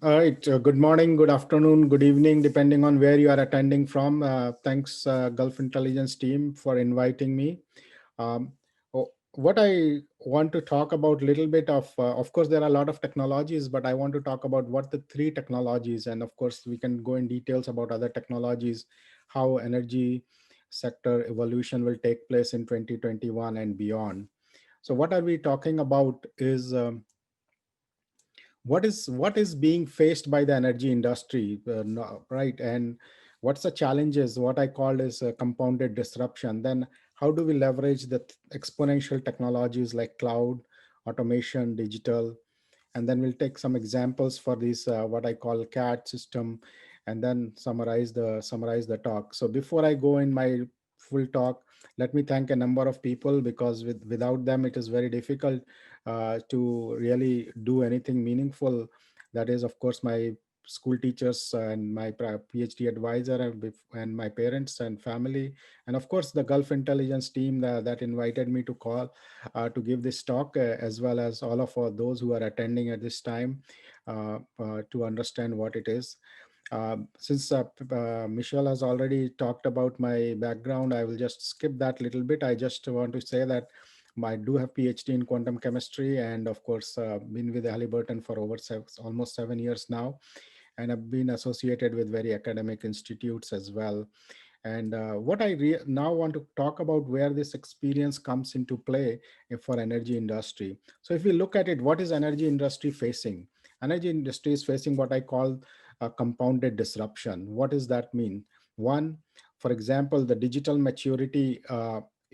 All right. Good morning, good afternoon, good evening, depending on where you are attending from. Thanks, Gulf Intelligence team, for inviting me. Um, what I want to talk about a little bit of course, there are a lot of technologies, but I want to talk about what the three technologies, and of course, we can go in details about other technologies, how energy sector evolution will take place in 2021 and beyond. So, what are we talking about is what is being faced by the energy industry, right? And what's the challenges, what I called is a compounded disruption. Then how do we leverage the exponential technologies like cloud, automation, digital, and then we'll take some examples for these what I call CAT system, and then summarize the talk. So before I go in my full talk, let me thank a number of people, because without them it is very difficult to really do anything meaningful. That is, of course, my school teachers and my PhD advisor, and my parents and family, and of course the Gulf Intelligence team that invited me to call to give this talk, as well as all of those who are attending at this time, to understand what it is. Since Michelle has already talked about my background, I will just skip that little bit. I just want to say that I do have PhD in quantum chemistry, and of course, been with Halliburton for almost 7 years now, and I've been associated with very academic institutes as well. And what I now want to talk about, where this experience comes into play for energy industry. So if we look at it, what is energy industry facing? Energy industry is facing what I call a compounded disruption. What does that mean? One, for example, the digital maturity.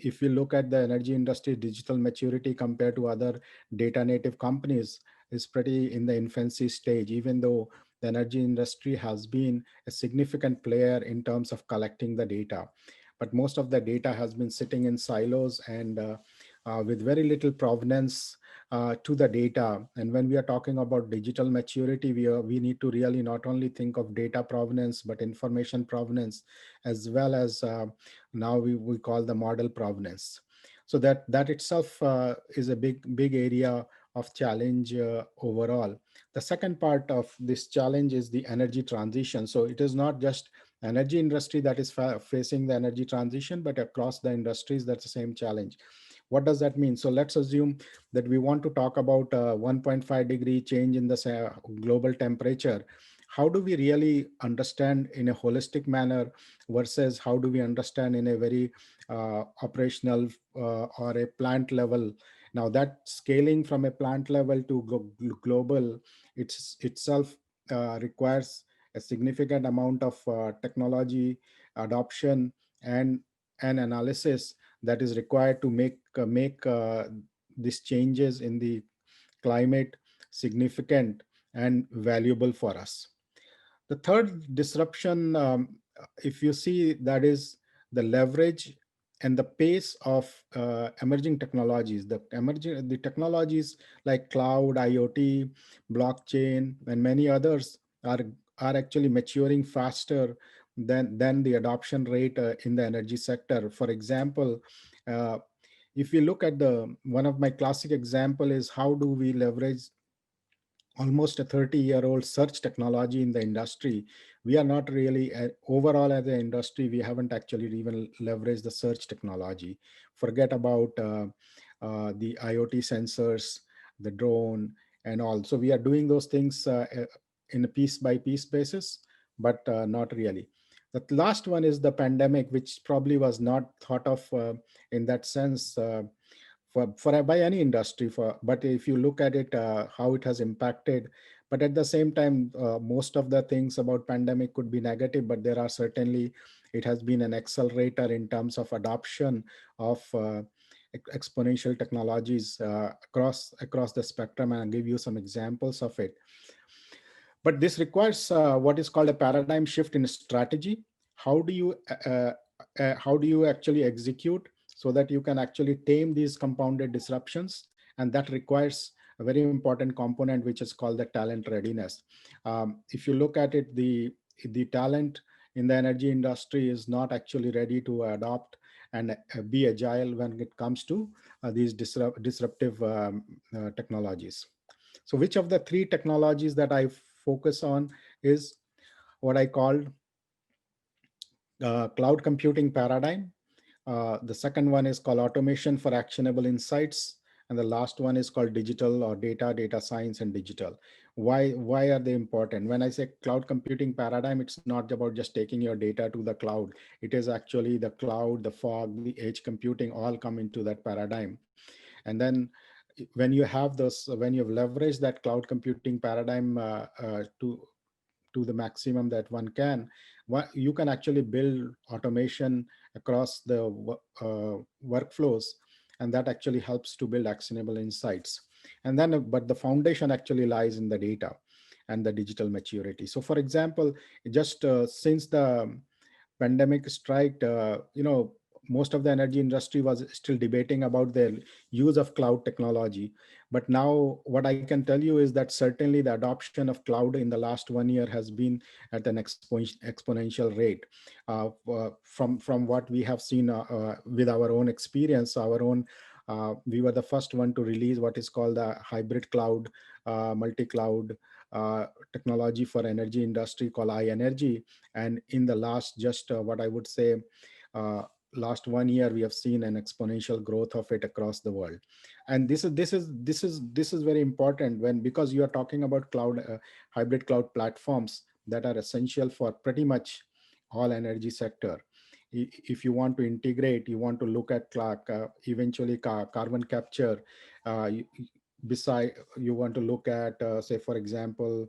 If you look at the energy industry, digital maturity compared to other data native companies is pretty in the infancy stage, even though the energy industry has been a significant player in terms of collecting the data. But most of the data has been sitting in silos, and with very little provenance to the data. And when we are talking about digital maturity, we need to really not only think of data provenance, but information provenance, as well as now we call the model provenance. So that itself is a big area of challenge overall. The second part of this challenge is the energy transition. So it is not just energy industry that is facing the energy transition, but across the industries, that's the same challenge. What does that mean? So let's assume that we want to talk about 1.5 degree change in the global temperature. How do we really understand in a holistic manner, versus how do we understand in a very operational or a plant level? Now that scaling from a plant level to global, it's itself requires a significant amount of technology adoption and analysis that is required to make these changes in the climate significant and valuable for us. The third disruption, if you see, that is the leverage and the pace of emerging technologies. The technologies like cloud, IoT, blockchain, and many others are actually maturing faster than the adoption rate in the energy sector. For example, uh, if we look at the one of my classic example is how do we leverage almost a 30-year-old search technology in the industry. We are not really overall as an industry, we haven't actually even leveraged the search technology. Forget about the IoT sensors, the drone, and all. So we are doing those things in a piece by piece basis, but not really. The last one is the pandemic, which probably was not thought of in that sense for by any industry. But if you look at it, how it has impacted, but at the same time, most of the things about pandemic could be negative, but there are certainly, it has been an accelerator in terms of adoption of exponential technologies across the spectrum, and I'll give you some examples of it. But this requires what is called a paradigm shift in strategy. How do you actually execute so that you can actually tame these compounded disruptions? And that requires a very important component, which is called the talent readiness. If you look at it, the talent in the energy industry is not actually ready to adopt and be agile when it comes to these disruptive technologies. So which of the three technologies that I focus on is what I called cloud computing paradigm. The second one is called automation for actionable insights. And the last one is called digital or data science and digital. Why are they important? When I say cloud computing paradigm, it's not about just taking your data to the cloud. It is actually the cloud, the fog, the edge computing all come into that paradigm. And then when you've leveraged that cloud computing paradigm to the maximum that one can, you can actually build automation across the workflows, and that actually helps to build actionable insights. And then but the foundation actually lies in the data and the digital maturity. So for example, just since the pandemic strike, most of the energy industry was still debating about their use of cloud technology. But now what I can tell you is that certainly the adoption of cloud in the last 1 year has been at an exponential rate. From what we have seen with our own experience, we were the first one to release what is called the hybrid cloud, multi-cloud technology for energy industry called iEnergy. And in the last just what I would say uh, last 1 year, we have seen an exponential growth of it across the world. And this is very important when, because you are talking about cloud hybrid cloud platforms that are essential for pretty much all energy sector. If you want to integrate, you want to look at eventually carbon capture, beside you want to look at say for example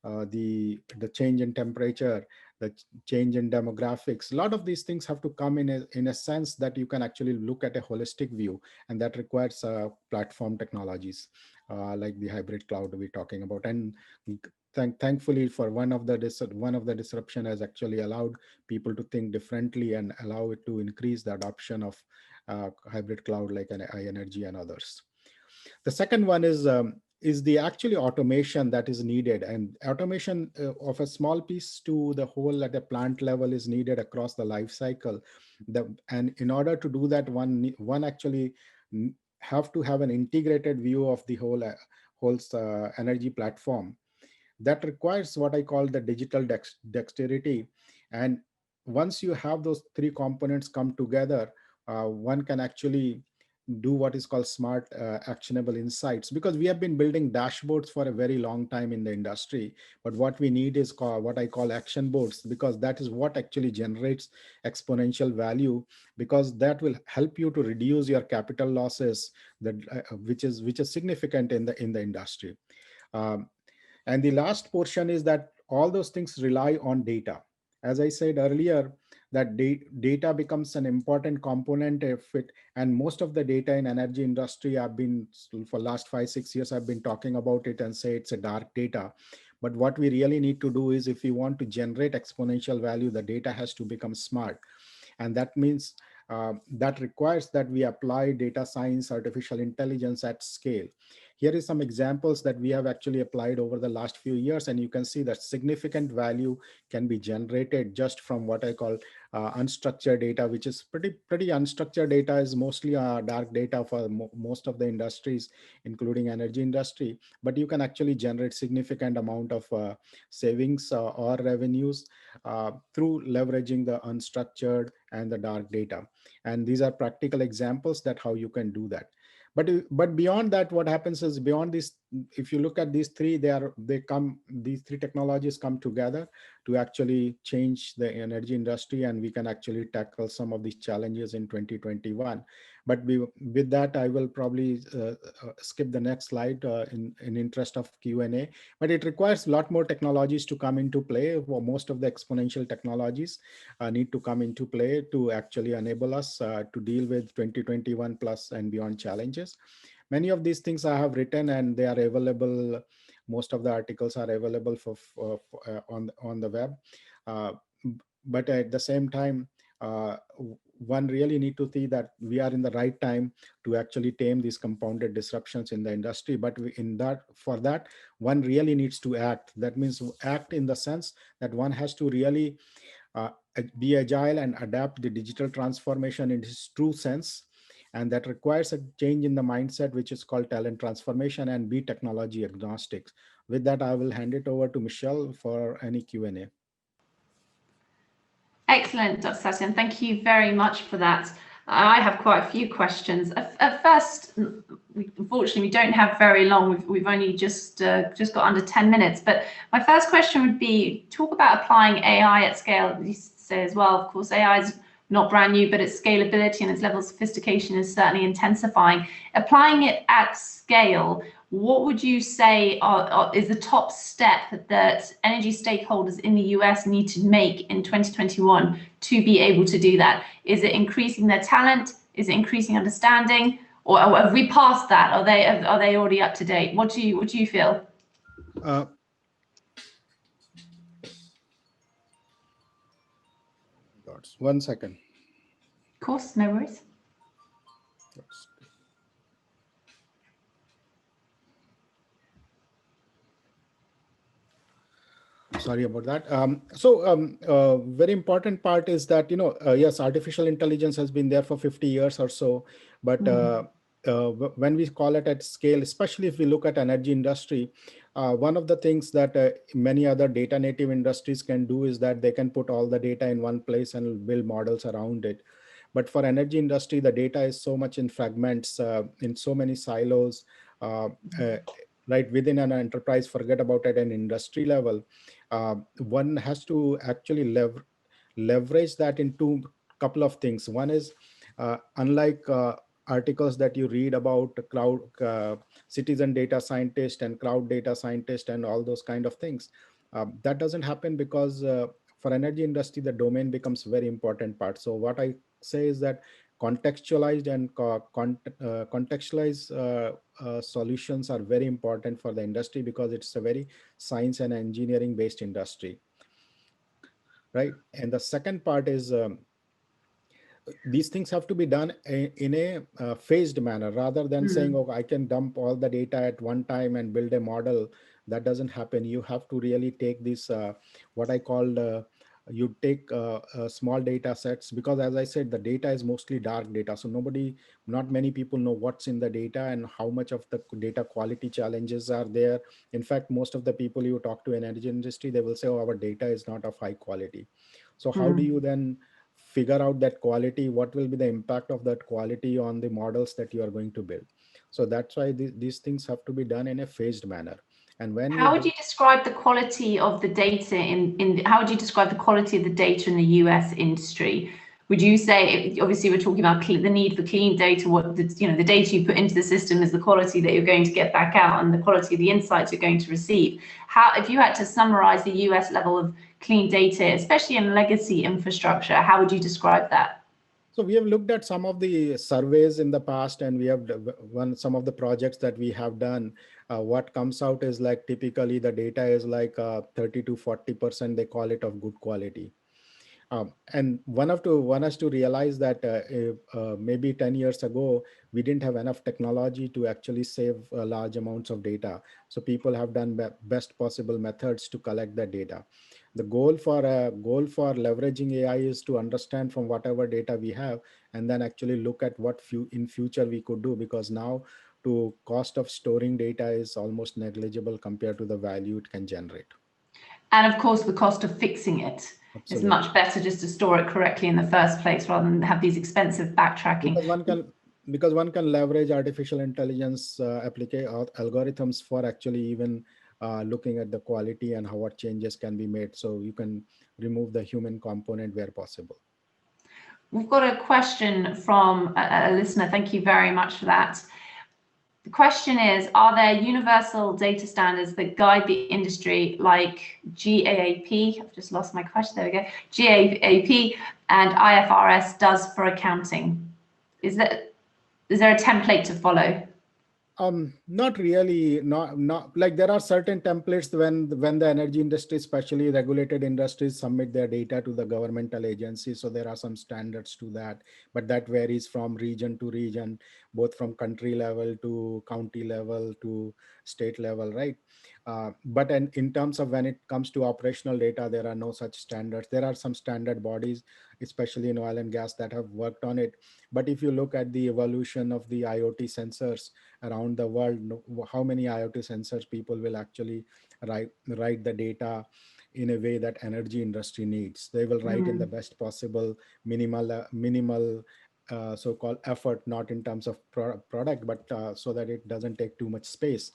the change in temperature, the change in demographics. A lot of these things have to come in a sense that you can actually look at a holistic view, and that requires platform technologies like the hybrid cloud we're talking about. And thankfully, for one of the disruption has actually allowed people to think differently and allow it to increase the adoption of hybrid cloud like an iEnergy and others. The second one is the actually automation that is needed, and automation of a small piece to the whole at a plant level is needed across the life cycle. And in order to do that, one actually have to have an integrated view of the whole energy platform. That requires what I call the digital dexterity. And once you have those three components come together, one can actually do what is called smart actionable insights, because we have been building dashboards for a very long time in the industry. But what we need is what I call action boards, because that is what actually generates exponential value, because that will help you to reduce your capital losses, that which is significant in the industry. Um, and the last portion is that all those things rely on data. As I said earlier, that data becomes an important component of it. And most of the data in energy industry, I've been for last 5 6 years, I've been talking about it and say it's a dark data. But what we really need to do is, if we want to generate exponential value, the data has to become smart. And that means that requires that we apply data science, artificial intelligence at scale. Here is some examples that we have actually applied over the last few years, and you can see that significant value can be generated just from what I call unstructured data, which is pretty unstructured data, is mostly dark data for most of the industries, including energy industry. But you can actually generate significant amount of savings or revenues through leveraging the unstructured and the dark data. And these are practical examples that how you can do that. But beyond that, what happens is, beyond this, if you look at these three, these three technologies come together to actually change the energy industry, and we can actually tackle some of these challenges in 2021. But with that, I will probably skip the next slide in interest of Q&A. But it requires a lot more technologies to come into play. Well, most of the exponential technologies need to come into play to actually enable us to deal with 2021 plus and beyond challenges. Many of these things I have written, and they are available. Most of the articles are available on the web. Uh, but at the same time, one really need to see that we are in the right time to actually tame these compounded disruptions in the industry. But for that, one really needs to act. That means act in the sense that one has to really be agile and adapt the digital transformation in its true sense. and that requires a change in the mindset, which is called talent transformation, and be technology agnostics. With that, I will hand it over to Michelle for any Q&A. Excellent, Dr. Satyam. Thank you very much for that. I have quite a few questions. At first, unfortunately, we don't have very long. We've only just got under 10 minutes. But my first question would be, talk about applying AI at scale. You say as well, of course, AI is not brand new, but its scalability and its level of sophistication is certainly intensifying. Applying it at scale, what would you say is the top step that energy stakeholders in the US need to make in 2021 to be able to do that? Is it increasing their talent? Is it increasing understanding? Or have we passed that? Are they already up to date? What do you feel? One second. Of course, no worries. Sorry about that. Very important part is that, yes, artificial intelligence has been there for 50 years or so, but when we call it at scale, especially if we look at energy industry, one of the things that many other data native industries can do is that they can put all the data in one place and build models around it. But for energy industry, the data is so much in fragments, in so many silos, right within an enterprise, forget about it, at an industry level. One has to actually leverage that into a couple of things. One is, unlike articles that you read about cloud citizen data scientist and cloud data scientist and all those kind of things, that doesn't happen because for energy industry, the domain becomes very important part. So what I say is that contextualized and contextualized solutions are very important for the industry, because it's a very science and engineering based industry, right? And the second part is, these things have to be done in a phased manner, rather than saying, oh, I can dump all the data at one time and build a model. That doesn't happen. You have to really take this, what I call, you take small data sets, because as I said, the data is mostly dark data. So not many people know what's in the data and how much of the data quality challenges are there. In fact, most of the people you talk to in energy industry, they will say, oh, our data is not of high quality. So how do you then figure out that quality? What will be the impact of that quality on the models that you are going to build? So that's why these things have to be done in a phased manner. And when how would you describe the quality of the data how would you describe the quality of the data in the US industry? Would you say, obviously we're talking about the need for clean data, the data you put into the system is the quality that you're going to get back out and the quality of the insights you're going to receive. If you had to summarize the US level of clean data, especially in legacy infrastructure, how would you describe that? So we have looked at some of the surveys in the past, and we have some of the projects that we have done. What comes out is like typically the data is like 30 to 40%, they call it, of good quality. And one has to realize that maybe 10 years ago, we didn't have enough technology to actually save large amounts of data. So people have done best possible methods to collect the data. The goal for leveraging AI is to understand from whatever data we have, and then actually look at what in future we could do, because now to cost of storing data is almost negligible compared to the value it can generate. And of course, the cost of fixing it. Absolutely. It's much better just to store it correctly in the first place rather than have these expensive backtracking. Because one can leverage artificial intelligence algorithms for actually even looking at the quality and how what changes can be made. So you can remove the human component where possible. We've got a question from a listener. Thank you very much for that. The question is, are there universal data standards that guide the industry like GAAP? I've just lost my question. There we go. GAAP and IFRS does for accounting. Is there a template to follow? Not really. Not like there are certain templates when the energy industry, especially regulated industries, submit their data to the governmental agency. So there are some standards to that, but that varies from region to region. both from country level to county level to state level, right? But in terms of when it comes to operational data, there are no such standards. There are some standard bodies, especially in oil and gas, that have worked on it. But if you look at the evolution of the IoT sensors around the world, how many IoT sensors people will actually write the data in a way that energy industry needs. They will write in the best possible minimal so-called effort, not in terms of product, but so that it doesn't take too much space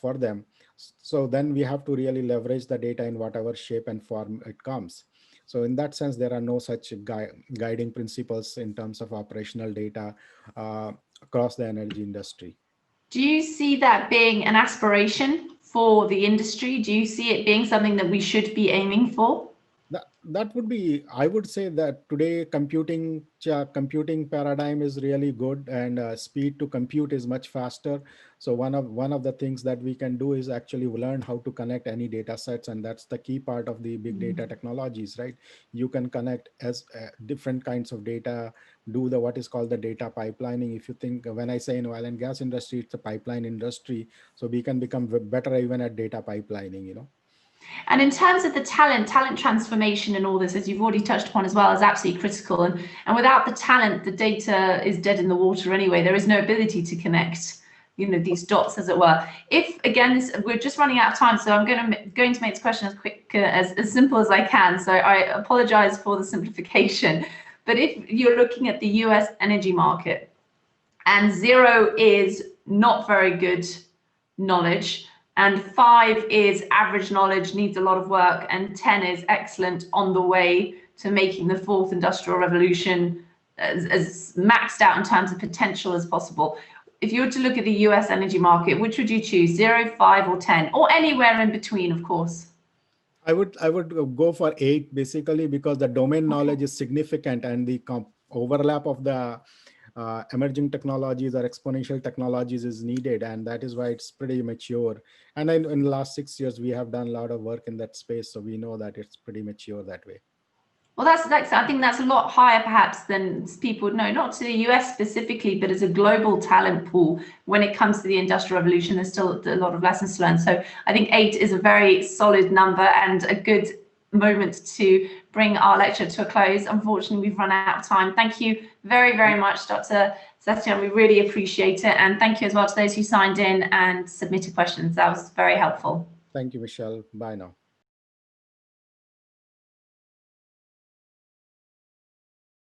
for them. So then we have to really leverage the data in whatever shape and form it comes. So in that sense, there are no such guiding principles in terms of operational data across the energy industry. Do you see that being an aspiration for the industry? Do you see it being something that we should be aiming for? That would be, I would say that today computing paradigm is really good, and speed to compute is much faster. So one of the things that we can do is actually learn how to connect any data sets, and that's the key part of the big data technologies, right? You can connect as different kinds of data, do the what is called the data pipelining. If you think, when I say in oil and gas industry, it's a pipeline industry, so we can become better even at data pipelining. And in terms of the talent transformation and all this, as you've already touched upon as well, is absolutely critical. And without the talent, the data is dead in the water anyway. There is no ability to connect, these dots, as it were. If, again, we're just running out of time, so I'm going to make this question as quick, as simple as I can. So I apologize for the simplification. But if you're looking at the US energy market, and 0 is not very good knowledge, and 5 is average knowledge, needs a lot of work, and 10 is excellent, on the way to making the fourth industrial revolution as maxed out in terms of potential as possible. If you were to look at the US energy market, which would you choose, 0, 5, or 10, or anywhere in between, of course? I would go for 8, basically, because the domain knowledge is significant, and the overlap of the emerging technologies or exponential technologies is needed, and that is why it's pretty mature. And in the last 6 years, we have done a lot of work in that space, so we know that it's pretty mature that way. Well, that's I think that's a lot higher perhaps than people know, not to the US specifically, but as a global talent pool. When it comes to the Industrial Revolution, there's still a lot of lessons to learn. So I think 8 is a very solid number and a good moment to bring our lecture to a close. Unfortunately, we've run out of time. Thank you very, very much, Dr. Satyam. We really appreciate it. And thank you as well to those who signed in and submitted questions. That was very helpful. Thank you, Michelle. Bye now.